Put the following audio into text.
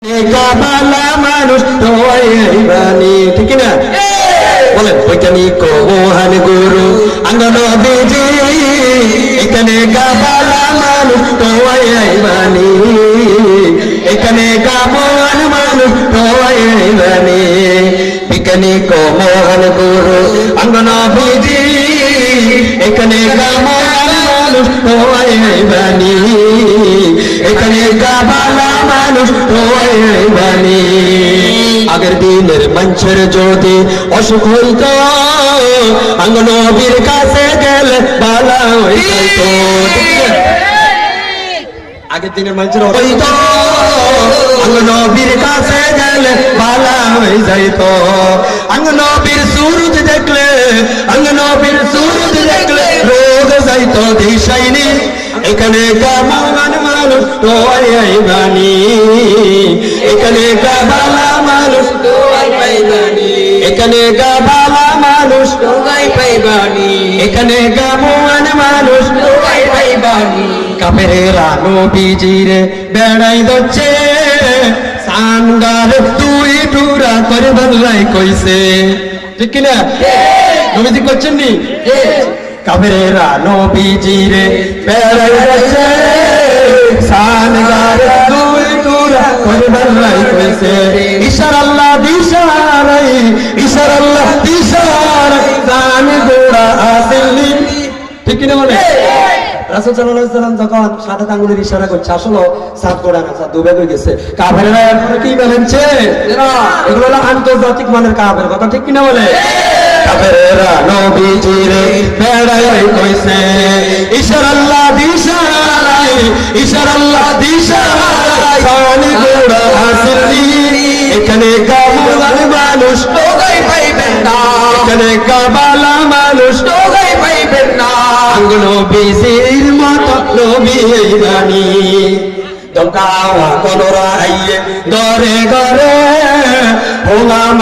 কাবালা মানুষ বানি ঠিক না বলেন বৈজ্ঞানিক মহান গুরু আঙ্গন বেজে এখানে কাবালা মানুষ বানি এখানে কামান মানুষ বানি বিজ্ঞানিক মহান গুরু আঙ্গন বেজে এখানে কামান মানুষ বানি এখানে কাবালা মানুষ বানি আগের দিনের মঞ্চের যদি অসুখ হইত নবীর কাছে গেলে ভালো হইত আগের দিনের মঞ্চের হইত নবীর কাছে গেলে ভালো হয়ে যাইত নবীর সুরজ দেখলে নবীর সুরজ দেখলে রোগ যাইত দিশাইনি এখানে কামান মানুষ বানি এখানে কাবালা মানুষ এখানে কাবালা মানুষ পাইবানি এখানে কামান মানুষ পাইবানি কাফেরেরা নবীজিরে বেড়াই দচ্ছে সানগার তুই টুরা করে বললাই কইছে ঠিক কি না নবীজি করছেন নি কাফেরেরা নবীজিরে বেড়াই দচ্ছে সানগার তুই টুরা করে বললাই কইছে ইশার আল্লাহ দিশারাই ইশার আল্লাহ দিশারাই জান গোড়া আসেনি ঠিক কি না বলে রাসূল সাল্লাল্লাহু আলাইহি সাল্লাম যখন সাদা আঙ্গুলের ইশারা করছে আসলে সাত গোড়া না সাত ডুবে গেছে কাফেররা এখন কি বলেছে এগুলো হলো আন্তর্জাতিক মানের কাফের কথা ঠিক কি না বলে কাফেররা নবীজিরে বেড়াই কইছে ইশার আল্লাহ দিশারাই ইশার আল্লাহ দিশারাই জান গোড়া আসেনি এখানে কাবালা মানুষ টোগাই পাইবেন না এখানে কাবালা মানুষ টোগাই পাইবেন না নবীজির মতো নবী বানি দমকাওয়া কলরা আইয়ে ঘরে ঘরে